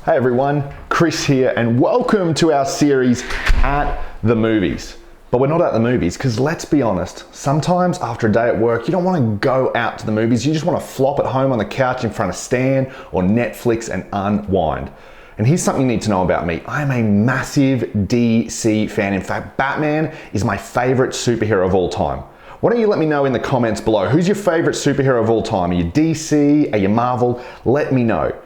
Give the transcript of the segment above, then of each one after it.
Hey everyone, Chris here, and welcome to our series At the Movies. But we're not at the movies because let's be honest, sometimes after a day at work, you don't want to go out to the movies. You just want to flop at home on the couch in front of Stan or Netflix and unwind. And here's something you need to know about me. I'm a massive DC fan. In fact, Batman is my favorite superhero of all time. Why don't you let me know in the comments below, who's your favorite superhero of all time? Are you DC? Are you Marvel? Let me know.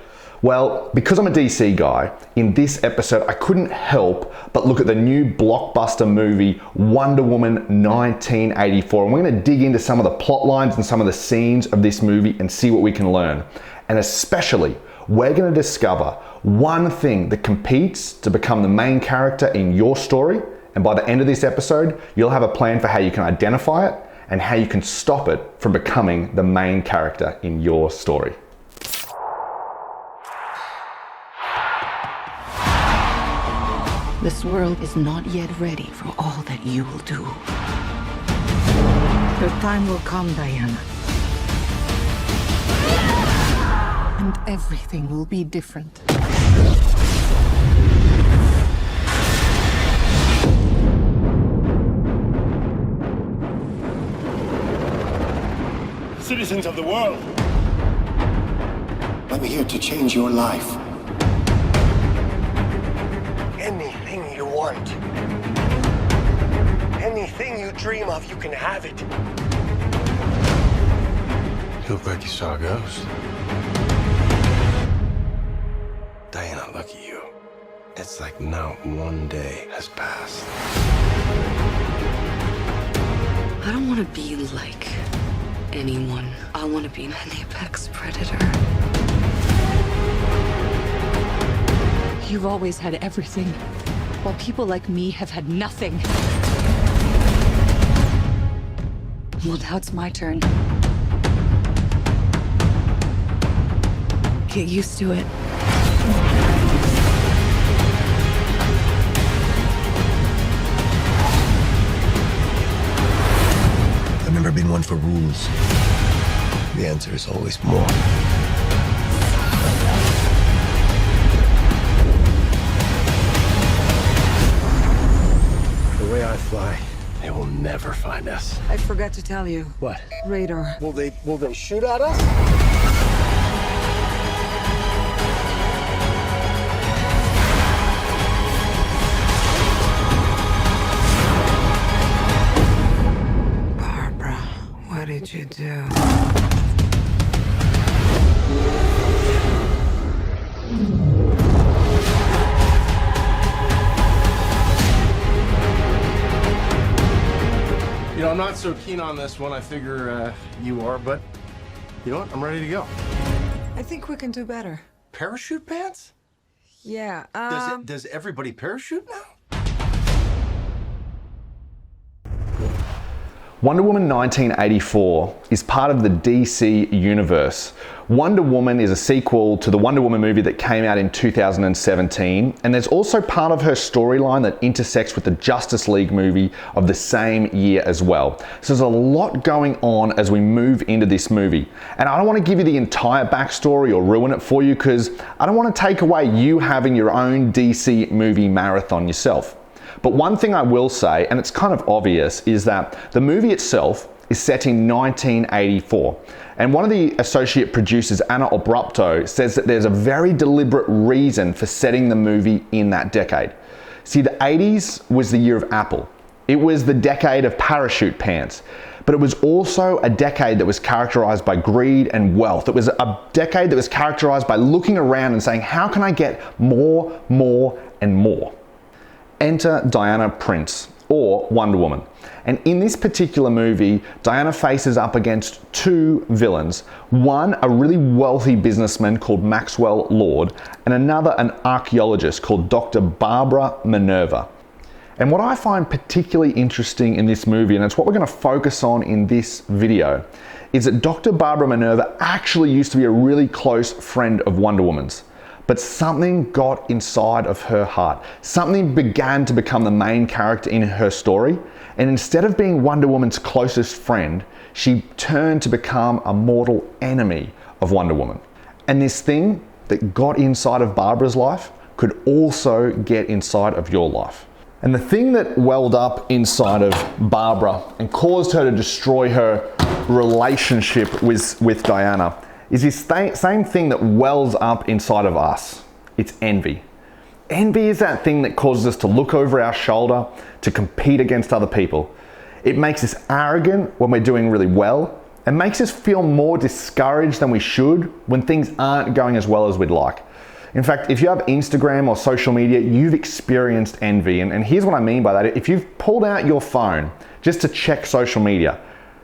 Well, because I'm a DC guy, in this episode I couldn't help but look at the new blockbuster movie Wonder Woman 1984, and we're going to dig into some of the plot lines and some of the scenes of this movie and see what we can learn. And especially, we're going to discover one thing that competes to become the main character in your story, and by the end of this episode, you'll have a plan for how you can identify it and how you can stop it from becoming the main character in your story. This world is not yet ready for all that you will do. Your time will come, Diana. And everything will be different. Citizens of the world, I'm here to change your life. anything you want, anything you dream of, you can have it. You look like you saw a ghost. Diana, look at you. It's like not one day has passed. I don't want to be like anyone. I want to be an apex predator. You've always had everything, while people like me have had nothing. Well, now it's my turn. Get used to it. I've never been one for rules. The answer is always more. The way I fly, they will never find us. I forgot to tell you. What? Radar. Will they shoot at us? Barbara, what did you do? You know, I'm not so keen on this one. I figure you are, but you know what? I'm ready to go. I think we can do better. Parachute pants? Yeah, Does everybody parachute now? Wonder Woman 1984 is part of the DC universe. Wonder Woman is a sequel to the Wonder Woman movie that came out in 2017, and there's also part of her storyline that intersects with the Justice League movie of the same year as well. So there's a lot going on as we move into this movie. And I don't want to give you the entire backstory or ruin it for you because I don't want to take away you having your own DC movie marathon yourself. But one thing I will say, and it's kind of obvious, is that the movie itself is set in 1984. And one of the associate producers, Anna Obrupto, says that there's a very deliberate reason for setting the movie in that decade. See, the 80s was the year of Apple. It was the decade of parachute pants. But it was also a decade that was characterized by greed and wealth. It was a decade that was characterized by looking around and saying, how can I get more, and more? Enter Diana Prince, or Wonder Woman. And in this particular movie, Diana faces up against two villains. One, a really wealthy businessman called Maxwell Lord, and another, an archaeologist called Dr. Barbara Minerva. And what I find particularly interesting in this movie, and it's what we're going to focus on in this video, is that Dr. Barbara Minerva actually used to be a really close friend of Wonder Woman's. But something got inside of her heart. Something began to become the main character in her story. And instead of being Wonder Woman's closest friend, she turned to become a mortal enemy of Wonder Woman. And this thing that got inside of Barbara's life could also get inside of your life. And the thing that welled up inside of Barbara and caused her to destroy her relationship with Diana is this same thing that wells up inside of us. It's envy. Envy is that thing that causes us to look over our shoulder, to compete against other people. It makes us arrogant when we're doing really well, and makes us feel more discouraged than we should when things aren't going as well as we'd like. In fact, if you have Instagram or social media, you've experienced envy. And here's what I mean by that. If you've pulled out your phone just to check social media,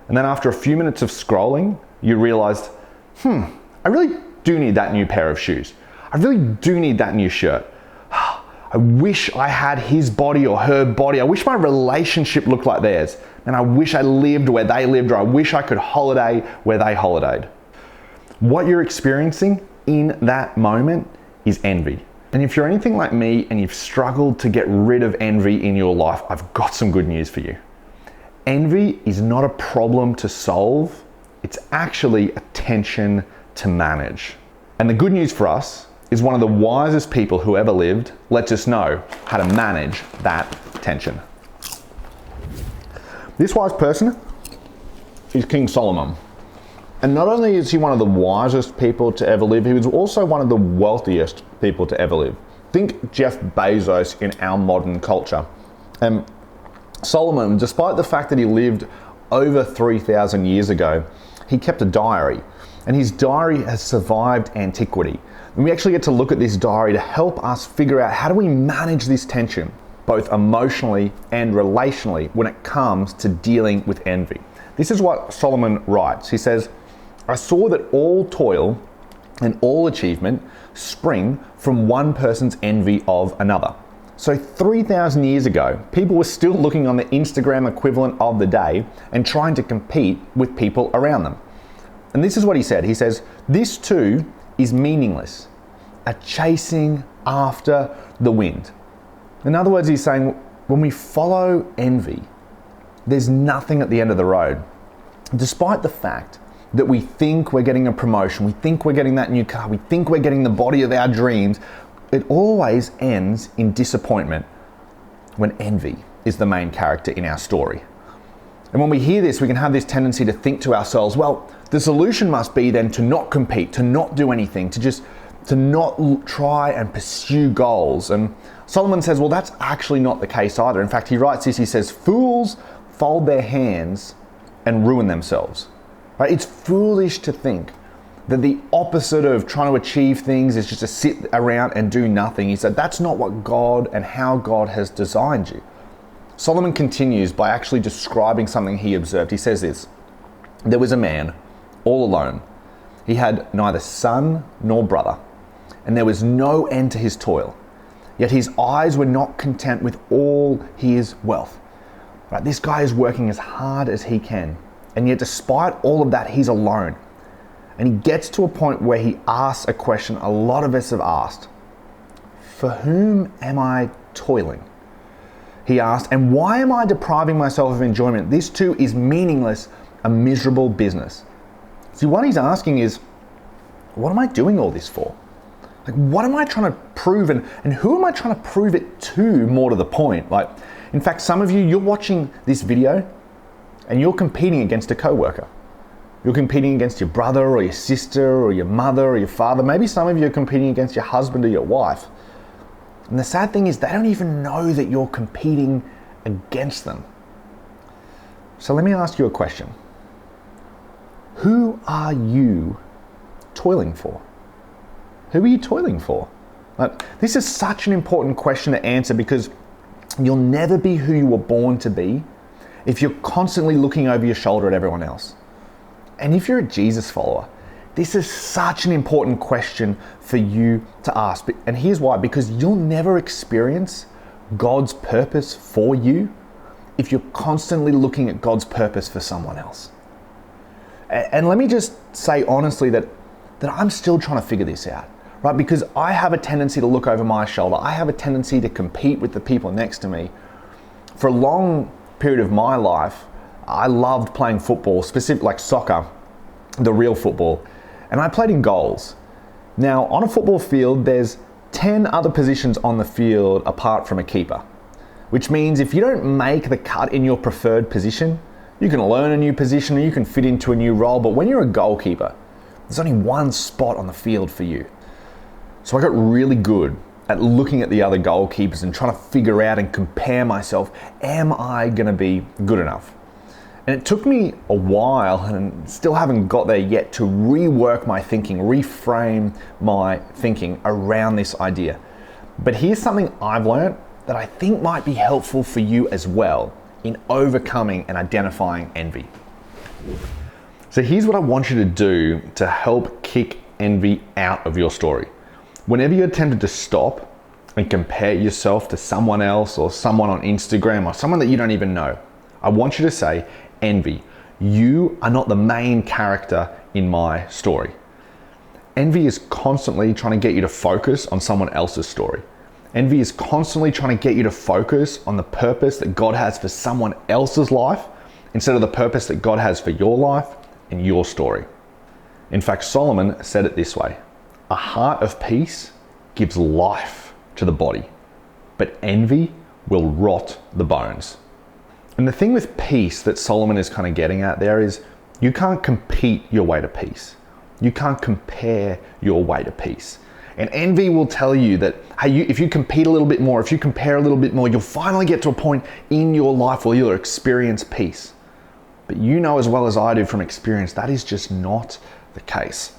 and then after a few minutes of scrolling, you realized, I really do need that new pair of shoes. I really do need that new shirt. I wish I had his body or her body. I wish my relationship looked like theirs. And I wish I lived where they lived, or I wish I could holiday where they holidayed. What you're experiencing in that moment is envy. And if you're anything like me and you've struggled to get rid of envy in your life, I've got some good news for you. Envy is not a problem to solve. It's actually a tension to manage. And the good news for us is one of the wisest people who ever lived lets us know how to manage that tension. This wise person is King Solomon. And not only is he one of the wisest people to ever live, he was also one of the wealthiest people to ever live. Think Jeff Bezos in our modern culture. And Solomon, despite the fact that he lived over 3,000 years ago, he kept a diary. And his diary has survived antiquity. And we actually get to look at this diary to help us figure out how do we manage this tension, both emotionally and relationally, when it comes to dealing with envy. This is what Solomon writes. He says, I saw that all toil and all achievement spring from one person's envy of another. So 3,000 years ago, people were still looking on the Instagram equivalent of the day and trying to compete with people around them. And this is what he said. He says, this too is meaningless, a chasing after the wind. In other words, he's saying, when we follow envy, there's nothing at the end of the road. Despite the fact that we think we're getting a promotion, we think we're getting that new car, we think we're getting the body of our dreams, it always ends in disappointment when envy is the main character in our story. And when we hear this, we can have this tendency to think to ourselves, well, the solution must be then to not compete, to not do anything, to not try and pursue goals. And Solomon says, well, that's actually not the case either. In fact, he writes this, he says, fools fold their hands and ruin themselves. Right? It's foolish to think that the opposite of trying to achieve things is just to sit around and do nothing. He said, that's not what God and how God has designed you. Solomon continues by actually describing something he observed. He says this, there was a man all alone. He had neither son nor brother, and there was no end to his toil. Yet his eyes were not content with all his wealth. Right? This guy is working as hard as he can, and yet despite all of that, he's alone. And he gets to a point where he asks a question a lot of us have asked. For whom am I toiling? He asked, and why am I depriving myself of enjoyment? This too is meaningless, a miserable business. See, what he's asking is, what am I doing all this for? Like, what am I trying to prove, and who am I trying to prove it to, more to the point? Like, in fact, some of you, you're watching this video and you're competing against a coworker. You're competing against your brother or your sister or your mother or your father. Maybe some of you are competing against your husband or your wife. And the sad thing is they don't even know that you're competing against them. So let me ask you a question. Who are you toiling for? Who are you toiling for? This is such an important question to answer, because you'll never be who you were born to be if you're constantly looking over your shoulder at everyone else. And if you're a Jesus follower, this is such an important question for you to ask. And here's why, because you'll never experience God's purpose for you if you're constantly looking at God's purpose for someone else. And let me just say honestly that I'm still trying to figure this out, right? Because I have a tendency to look over my shoulder. I have a tendency to compete with the people next to me. For a long period of my life, I loved playing football, specifically like soccer, the real football. And I played in goals. Now, on a football field, there's 10 other positions on the field apart from a keeper, which means if you don't make the cut in your preferred position, you can learn a new position or you can fit into a new role, but when you're a goalkeeper, there's only one spot on the field for you. So I got really good at looking at the other goalkeepers and trying to figure out and compare myself, am I going to be good enough? And it took me a while, and still haven't got there yet, to rework my thinking, reframe my thinking around this idea. But here's something I've learned that I think might be helpful for you as well in overcoming and identifying envy. So here's what I want you to do to help kick envy out of your story. Whenever you're tempted to stop and compare yourself to someone else or someone on Instagram or someone that you don't even know, I want you to say, envy, you are not the main character in my story. Envy is constantly trying to get you to focus on someone else's story. Envy is constantly trying to get you to focus on the purpose that God has for someone else's life instead of the purpose that God has for your life and your story. In fact, Solomon said it this way: a heart of peace gives life to the body, but envy will rot the bones. And the thing with peace that Solomon is kind of getting at there is you can't compete your way to peace. You can't compare your way to peace. And envy will tell you that, hey, if you compete a little bit more, if you compare a little bit more, you'll finally get to a point in your life where you'll experience peace. But you know as well as I do from experience, that is just not the case.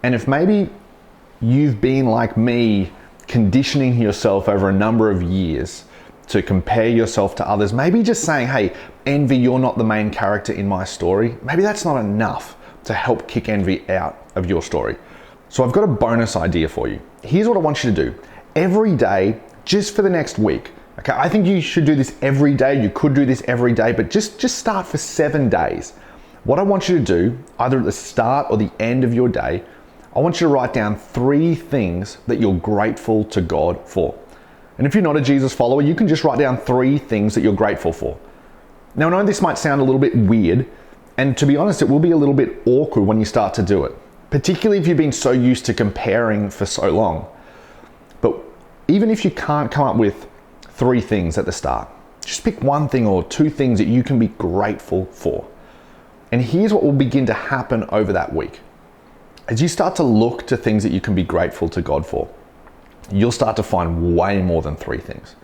And if maybe you've been like me, conditioning yourself over a number of years to compare yourself to others, maybe just saying, hey, envy, you're not the main character in my story, maybe that's not enough to help kick envy out of your story. So I've got a bonus idea for you. Here's what I want you to do. Every day, just for the next week, okay, I think you should do this every day. You could do this every day, but just start for 7 days. What I want you to do, either at the start or the end of your day, I want you to write down 3 things that you're grateful to God for. And if you're not a Jesus follower, you can just write down 3 things that you're grateful for. Now, I know this might sound a little bit weird, and to be honest, it will be a little bit awkward when you start to do it, particularly if you've been so used to comparing for so long. But even if you can't come up with 3 things at the start, just pick 1 thing or 2 things that you can be grateful for. And here's what will begin to happen over that week. As you start to look to things that you can be grateful to God for, you'll start to find way more than 3 things.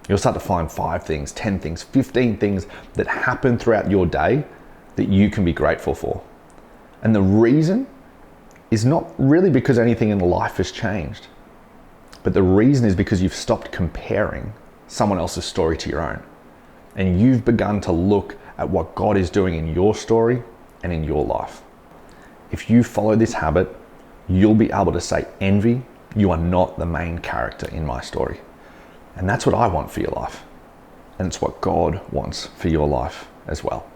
You'll start to find 5 things, 10 things, 15 things that happen throughout your day that you can be grateful for. And the reason is not really because anything in life has changed, but the reason is because you've stopped comparing someone else's story to your own. And you've begun to look at what God is doing in your story and in your life. If you follow this habit, you'll be able to say, envy, you are not the main character in my story. And that's what I want for your life. And it's what God wants for your life as well.